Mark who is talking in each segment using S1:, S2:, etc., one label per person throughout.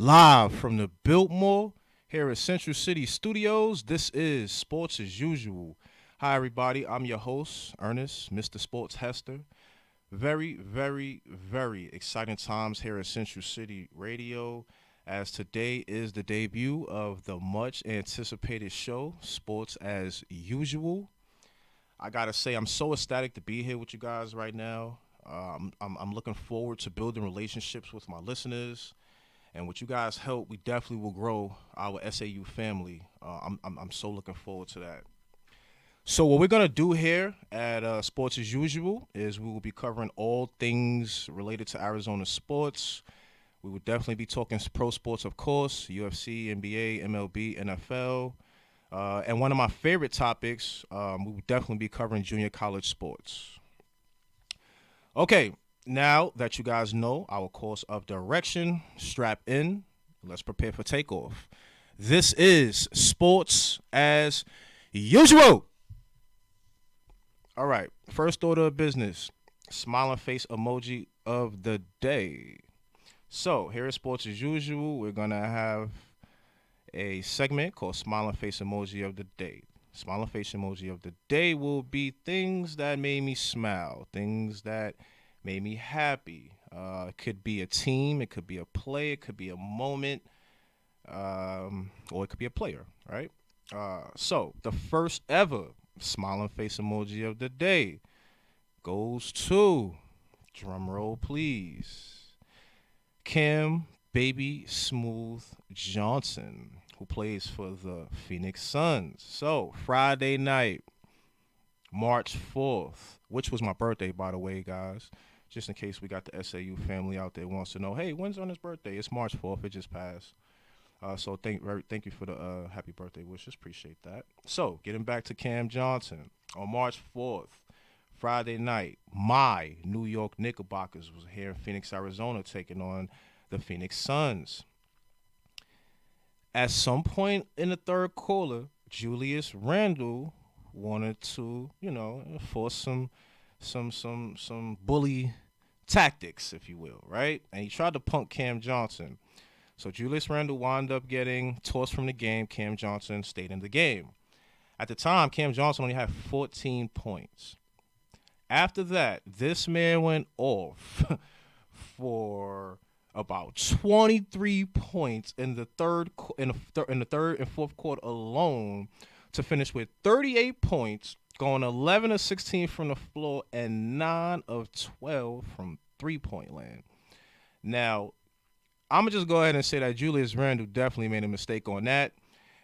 S1: Live from the Biltmore here at Central City Studios. This is Sports as Usual. Hi, everybody. I'm your host, Ernest, Mr. Sports Hester. Very exciting times here at Central City Radio, as today is the debut of the much anticipated show, Sports as Usual. I gotta say, I'm so ecstatic to be here with you guys right now. I'm looking forward to building relationships with my listeners. And with you guys' help, we definitely will grow our SAU family. I'm so looking forward to that. So what we're gonna do here at Sports as Usual is we will be covering all things related to Arizona sports. We will definitely be talking pro sports, of course, UFC, NBA, MLB, NFL, and one of my favorite topics. We will definitely be covering junior college sports. Okay, now that you guys know our course of direction, strap in. Let's prepare for takeoff. This is Sports as Usual. All right, first order of business, smiling face emoji of the day. So, here at Sports as Usual, we're going to have a segment called Smiling Face Emoji of the Day. Smiling Face Emoji of the Day will be things that made me smile, things that made me happy. It could be a team, it could be a play, it could be a moment, or it could be a player, right? So the first ever smiling face emoji of the day goes to, drum roll please, Kim Baby Smooth Johnson, who plays for the Phoenix Suns. So Friday night, March 4th, which was my birthday, by the way, guys. Just in case we got the SAU family out there wants to know, hey, when's on his birthday? It's March 4th. It just passed. So thank you for the happy birthday wishes. Appreciate that. So getting back to Cam Johnson, on March 4th, Friday night, my New York Knickerbockers was here in Phoenix, Arizona, taking on the Phoenix Suns. At some point in the third quarter, Julius Randle wanted to, force some bully tactics, if you will, right? And he tried to punk Cam Johnson. So Julius Randle wound up getting tossed from the game. Cam Johnson stayed in the game. At the time, Cam Johnson only had 14 points. After that, this man went off for about 23 points in the third and fourth quarter alone, to finish with 38 points, going 11 of 16 from the floor and 9 of 12 from three-point land. Now, I'm going to just go ahead and say that Julius Randle definitely made a mistake on that,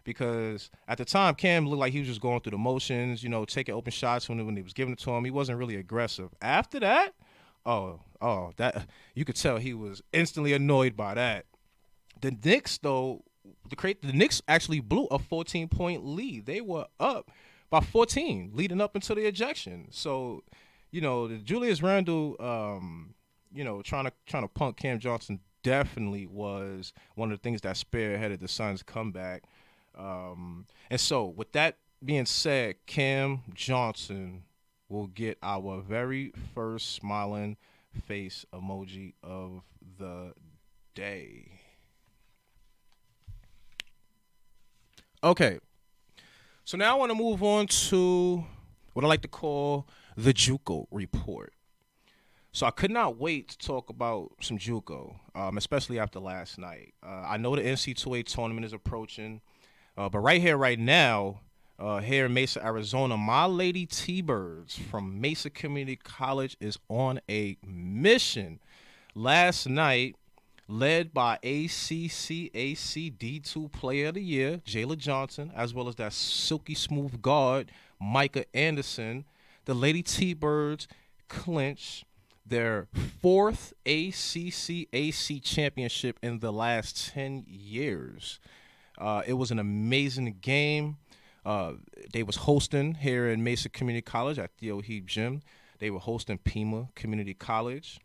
S1: because at the time, Cam looked like he was just going through the motions, taking open shots when he was giving it to him. He wasn't really aggressive. After that, that you could tell he was instantly annoyed by that. The Knicks, though, the Knicks actually blew a 14-point lead. They were up by 14, leading up until the ejection. So, the Julius Randle, trying to punk Cam Johnson definitely was one of the things that spearheaded the Suns' comeback. And so, with that being said, Cam Johnson will get our very first smiling face emoji of the day. Okay, so now I want to move on to what I like to call the JUCO Report. So I could not wait to talk about some JUCO, especially after last night. I know the NC2A tournament is approaching, but right here, right now, here in Mesa, Arizona, my Lady T-Birds from Mesa Community College is on a mission. Last night, led by ACCAC D2 Player of the Year, Jayla Johnson, as well as that silky smooth guard, Micah Anderson, the Lady T-Birds clinched their fourth ACCAC championship in the last 10 years. It was an amazing game. They was hosting here in Mesa Community College at Theo Heap Gym. They were hosting Pima Community College.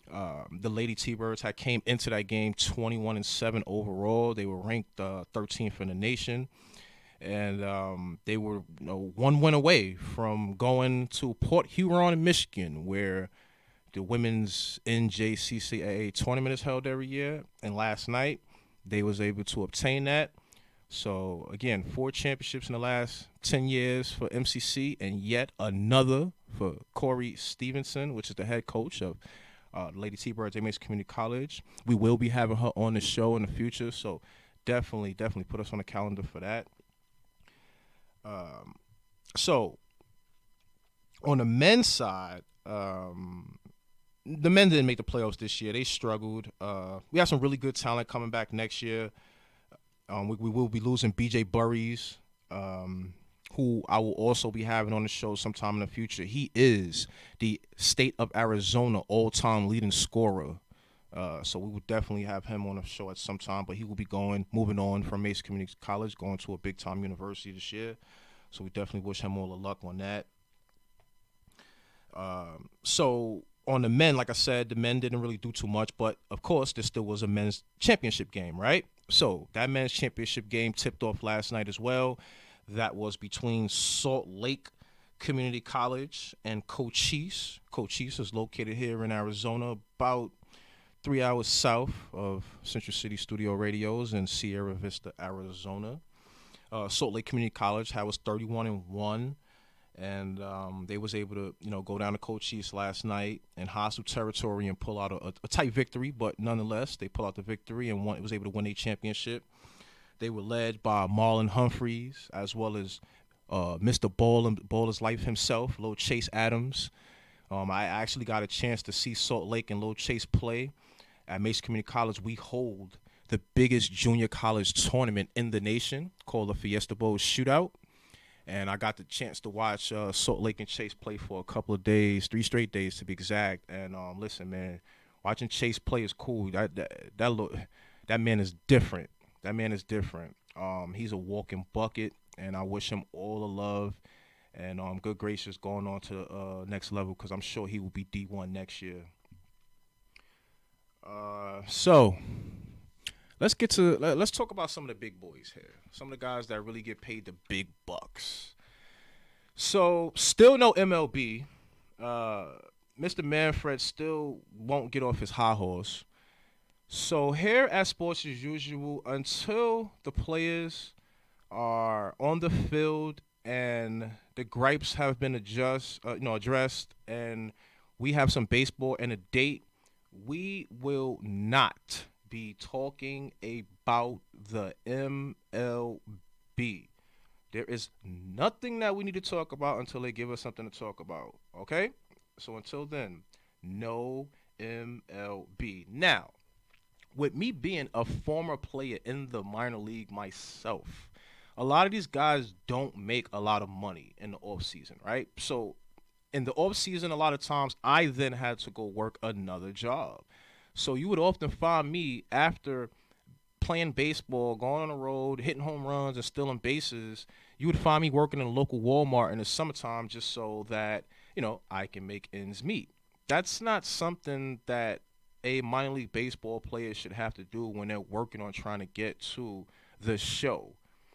S1: The Lady T-Birds had came into that game 21-7 overall. They were ranked 13th in the nation, and they were one win away from going to Port Huron, Michigan, where the women's NJCCAA tournament is held every year. And last night, they was able to obtain that. So again, 4 championships in the last 10 years for MCC, and yet another for Corey Stevenson, which is the head coach of Lady T-Birds Ames Community College. We will be having her on the show in the future, so definitely put us on the calendar for that. So on the men's side, the men didn't make the playoffs this year. They struggled. We have some really good talent coming back next year. We will be losing B.J. Burries, who I will also be having on the show sometime in the future. He is the state of Arizona all-time leading scorer. So we will definitely have him on the show at some time. But he will be moving on from Mason Community College, going to a big-time university this year. So we definitely wish him all the luck on that. So on the men, like I said, the men didn't really do too much, but of course there still was a men's championship game, right? So that men's championship game tipped off last night as well. That was between Salt Lake Community College and Cochise. Cochise is located here in Arizona, about 3 hours south of Central City Studio Radios in Sierra Vista, Arizona. Salt Lake Community College was 31-1. And they was able to, go down to Cochise last night in hostile territory and pull out a tight victory. But nonetheless, they pull out the victory and was able to win a championship. They were led by Marlon Humphreys as well as Mr. Baller's Life himself, Lil Chase Adams. I actually got a chance to see Salt Lake and Lil Chase play at Mason Community College. We hold the biggest junior college tournament in the nation called the Fiesta Bowl Shootout. And I got the chance to watch Salt Lake and Chase play for a couple of days, 3 straight days to be exact. And listen, man, watching Chase play is cool. That man is different. That man is different. He's a walking bucket, and I wish him all the love and good gracious going on to next level, because I'm sure he will be D1 next year. So let's talk about some of the big boys here. Some of the guys that really get paid the big bucks. So still no MLB. Mr. Manfred still won't get off his high horse. So here at Sports as Usual, until the players are on the field and the gripes have been addressed, and we have some baseball and a date, we will not be talking about the MLB. There is nothing that we need to talk about until they give us something to talk about, okay? So until then, no MLB. Now, with me being a former player in the minor league myself, a lot of these guys don't make a lot of money in the off season, right? So in the off season, a lot of times I then had to go work another job. So you would often find me after playing baseball, going on the road, hitting home runs, and stealing bases. You would find me working in a local Walmart in the summertime just so that, I can make ends meet. That's not something that a minor league baseball player should have to do when they're working on trying to get to the show.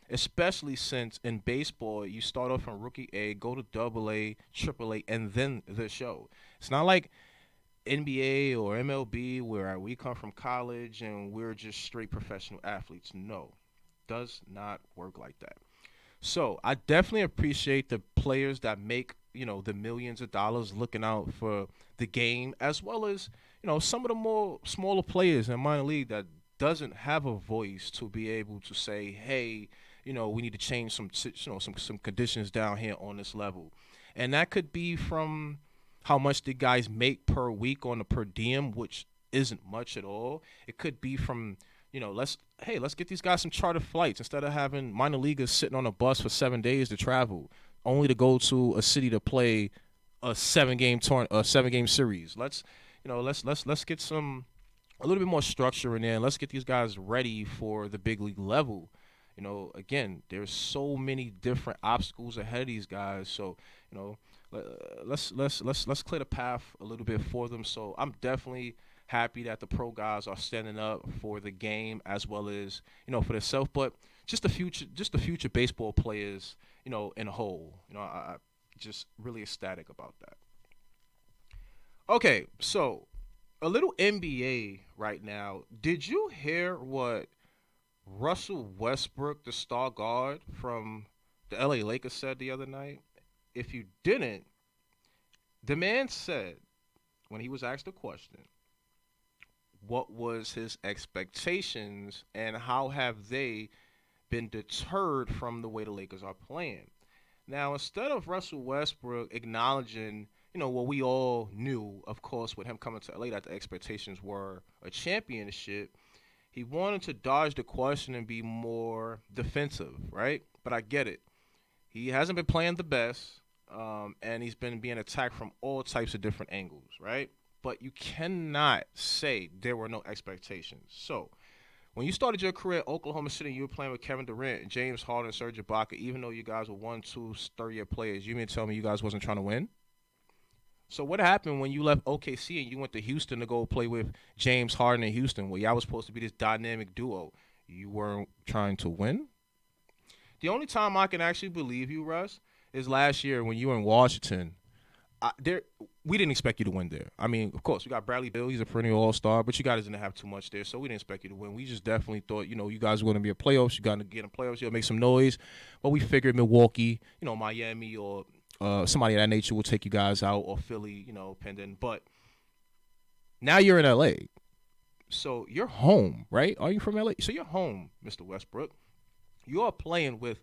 S1: Especially since in baseball, you start off from rookie A, go to double A, triple A, and then the show. It's not like NBA or MLB where we come from college and we're just straight professional athletes. No, does not work like that. So I definitely appreciate the players that make, the millions of dollars looking out for the game, as well as, some of the more smaller players in minor league that doesn't have a voice to be able to say, hey, we need to change some conditions down here on this level. And that could be from how much the guys make per week on the per diem, which isn't much at all. It could be from, let's get these guys some charter flights instead of having minor leaguers sitting on a bus for 7 days to travel, only to go to a city to play a 7-game series. Let's get a little bit more structure in there. And let's get these guys ready for the big league level. Again, there's so many different obstacles ahead of these guys. So, let's clear the path a little bit for them. So I'm definitely happy that the pro guys are standing up for the game as well as for themselves, but just the future baseball players, in a whole. I just really ecstatic about that. Okay, so a little NBA right now. Did you hear what Russell Westbrook, the star guard from the LA Lakers, said the other night, if you didn't, the man said when he was asked the question, what was his expectations and how have they been deterred from the way the Lakers are playing? Now, instead of Russell Westbrook acknowledging, what we all knew, of course, with him coming to LA, that the expectations were a championship, he wanted to dodge the question and be more defensive, right? But I get it. He hasn't been playing the best, and he's been being attacked from all types of different angles, right? But you cannot say there were no expectations. So, when you started your career at Oklahoma City, you were playing with Kevin Durant, James Harden, Serge Ibaka. Even though you guys were 1, 2, 30-year players, you mean to tell me you guys wasn't trying to win? So what happened when you left OKC and you went to Houston to go play with James Harden in Houston, where y'all was supposed to be this dynamic duo? You weren't trying to win? The only time I can actually believe you, Russ, is last year when you were in Washington. We didn't expect you to win there. I mean, of course, we got Bradley Beal. He's a perennial all-star, but you guys didn't have too much there, so we didn't expect you to win. We just definitely thought, you guys were going to be a playoffs. You got to get in playoffs. You'll make some noise. But we figured Milwaukee, Miami, or somebody of that nature will take you guys out, or Philly, pending. But now you're in LA, so you're home, right? Are you from LA? So you're home, Mr. Westbrook. You are playing with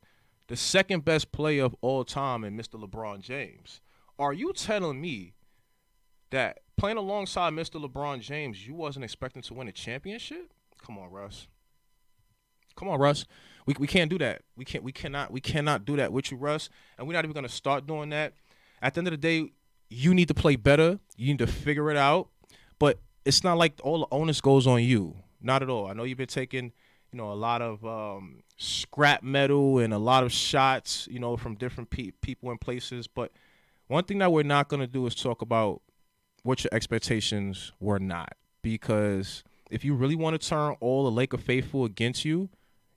S1: the second best player of all time in Mr. LeBron James. Are you telling me that playing alongside Mr. LeBron James, you wasn't expecting to win a championship? Come on, Russ. Come on, Russ. We can't do that. We cannot do that with you, Russ. And we're not even gonna start doing that. At the end of the day, you need to play better. You need to figure it out. But it's not like all the onus goes on you. Not at all. I know you've been taking, a lot of scrap metal and a lot of shots, from different people and places. But one thing that we're not gonna do is talk about what your expectations were not. Because if you really want to turn all the Laker faithful against you,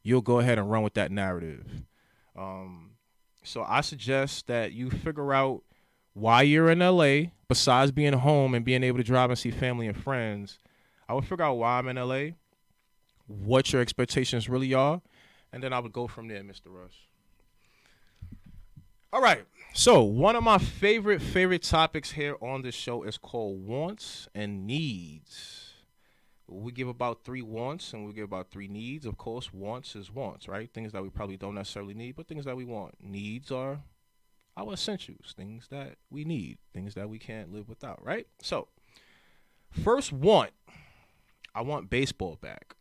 S1: you'll go ahead and run with that narrative. So I suggest that you figure out why you're in LA, besides being home and being able to drive and see family and friends. I would figure out why I'm in LA, what your expectations really are, and then I would go from there, Mr. Russ. All right. So one of my favorite topics here on this show is called wants and needs. We give about 3 wants and we give about 3 needs. Of course, wants is wants, right? Things that we probably don't necessarily need, but things that we want. Needs are our essentials, things that we need, things that we can't live without, right? So, first want, I want baseball back.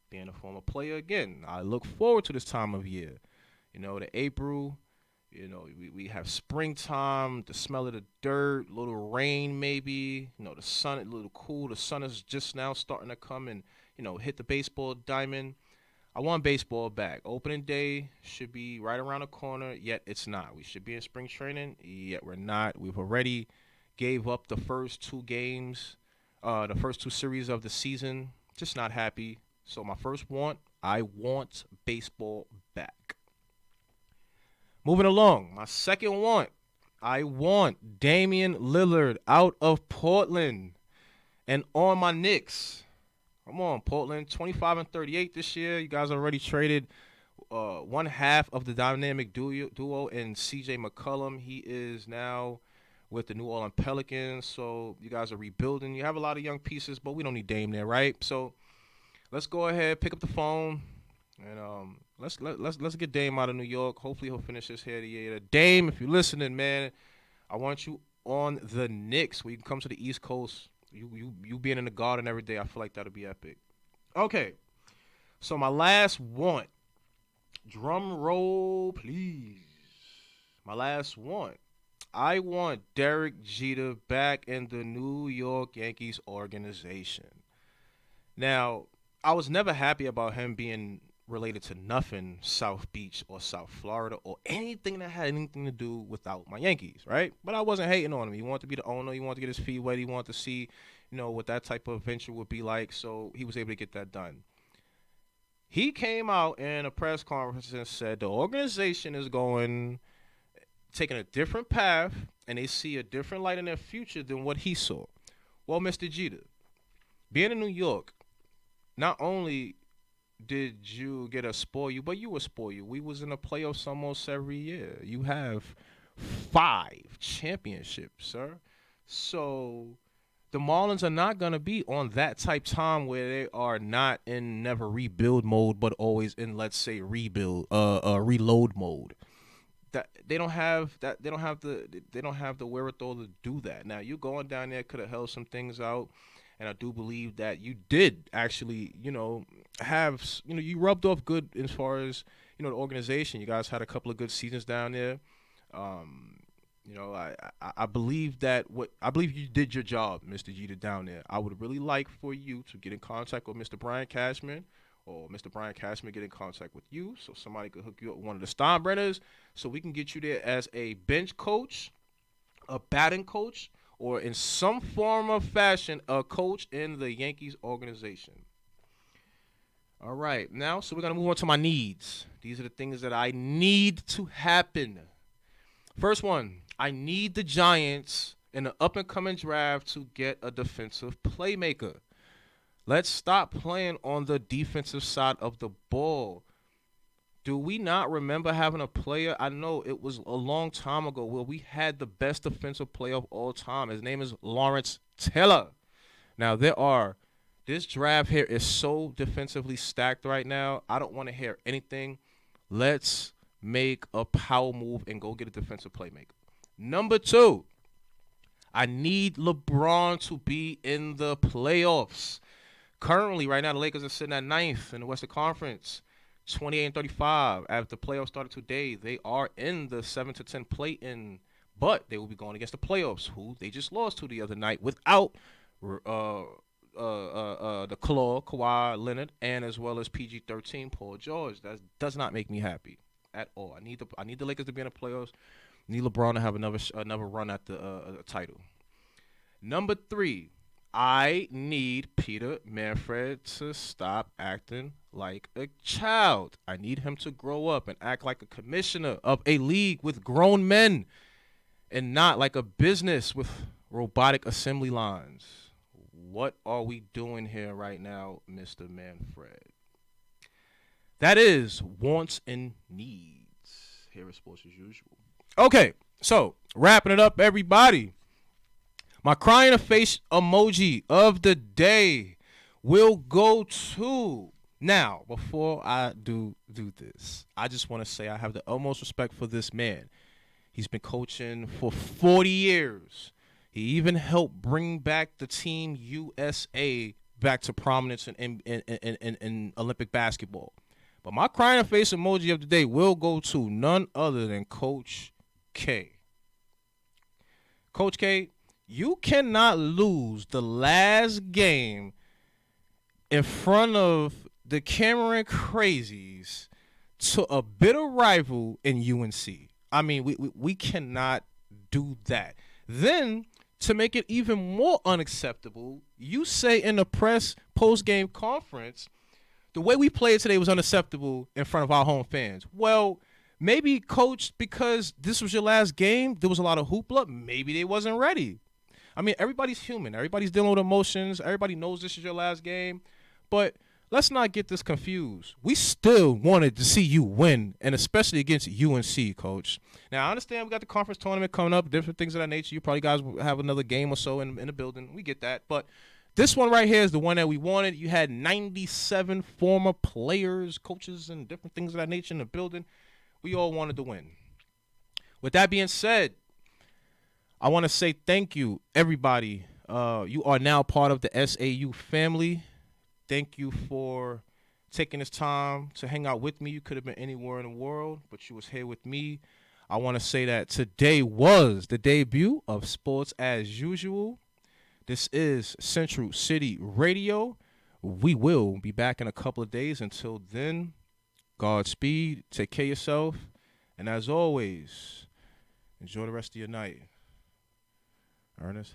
S1: Being a former player again, I look forward to this time of year. The April. We have springtime, the smell of the dirt, little rain maybe. The sun, a little cool. The sun is just now starting to come and, hit the baseball diamond. I want baseball back. Opening day should be right around the corner, yet it's not. We should be in spring training, yet we're not. We've already gave up the first 2 games, the first 2 series of the season. Just not happy. So my first want, I want baseball back. Moving along, my second want, I want Damian Lillard out of Portland and on my Knicks. Come on, Portland, 25-38 this year. You guys already traded one half of the dynamic duo in C.J. McCollum. He is now with the New Orleans Pelicans, so you guys are rebuilding. You have a lot of young pieces, but we don't need Dame there, right? So let's go ahead, pick up the phone, and let's get Dame out of New York. Hopefully he'll finish this here the year. Dame, if you're listening, man, I want you on the Knicks where you can come to the East Coast. You being in the Garden every day, I feel like that'll be epic. Okay, so my last want, drum roll, please. My last want, I want Derek Jeter back in the New York Yankees organization. Now, I was never happy about him being related to nothing South Beach or South Florida or anything that had anything to do without my Yankees, right? But I wasn't hating on him. He wanted to be the owner. He wanted to get his feet wet. He wanted to see, what that type of venture would be like. So he was able to get that done. He came out in a press conference and said the organization is taking a different path and they see a different light in their future than what he saw. Well, Mr. Jeter, being in New York, not only did you get a spoil you? But you were spoil you. We was in the playoffs almost every year. You have 5 championships, sir. So the Marlins are not gonna be on that type time where they are not in never rebuild mode, but always in, let's say, reload mode. That they don't have that they don't have the wherewithal to do that. Now you going down there could have held some things out, and I do believe that you did actually, have you rubbed off good as far as the organization. You guys had a couple of good seasons down there. Um, I believe that what I believe you did your job, Mr. Jeter, down there. I would really like for you to get in contact with Mr. Brian Cashman, or Mr. Brian Cashman get in contact with you, so somebody could hook you up with one of the Steinbrenners, so we can get you there as a bench coach, a batting coach, or in some form of fashion, a coach in the Yankees organization. All right, now, so we're going to move on to my needs. These are the things that I need to happen. First one, I need the Giants in the up and coming draft to get a defensive playmaker. Let's stop playing on the defensive side of the ball. Do we not remember having a player? I know it was a long time ago where we had the best defensive player of all time. His name is Lawrence Taylor. Now, this draft here is so defensively stacked right now. I don't want to hear anything. Let's make a power move and go get a defensive playmaker. Number 2, I need LeBron to be in the playoffs. Currently, right now, the Lakers are sitting at 9th in the Western Conference, 28-35. After the playoffs started today, they are in the 7-10 play-in, but they will be going against the playoffs, who they just lost to the other night without the Claw, Kawhi Leonard, and as well as PG-13 Paul George. That does not make me happy at all. I need the Lakers to be in the playoffs. I need LeBron to have another run at the title. Number 3, I need Peter Manfred to stop acting like a child. I need him to grow up and act like a commissioner of a league with grown men and not like a business with robotic assembly lines. What are we doing here right now, Mr. Manfred? That is wants and needs here at Sports as Usual. Okay, so wrapping it up, everybody. My crying face emoji of the day will go to. Now, before I do this, I just want to say I have the utmost respect for this man. He's been coaching for 40 years. He even helped bring back the Team USA back to prominence in Olympic basketball. But my crying face emoji of the day will go to none other than Coach K. Coach K, you cannot lose the last game in front of the Cameron Crazies to a bitter rival in UNC. I mean, we cannot do that. Then, to make it even more unacceptable, you say in the press post-game conference, the way we played today was unacceptable in front of our home fans. Well, maybe, Coach, because this was your last game, there was a lot of hoopla, maybe they wasn't ready. I mean, everybody's human. Everybody's dealing with emotions. Everybody knows this is your last game. But let's not get this confused. We still wanted to see you win, and especially against UNC, Coach. Now, I understand we got the conference tournament coming up, different things of that nature. You probably guys will have another game or so in the building. We get that. But this one right here is the one that we wanted. You had 97 former players, coaches, and different things of that nature in the building. We all wanted to win. With that being said, I want to say thank you, everybody. You are now part of the SAU family. Thank you for taking this time to hang out with me. You could have been anywhere in the world, but you was here with me. I want to say that today was the debut of Sports as Usual. This is Central City Radio. We will be back in a couple of days. Until then, Godspeed. Take care of yourself. And as always, enjoy the rest of your night. Ernest.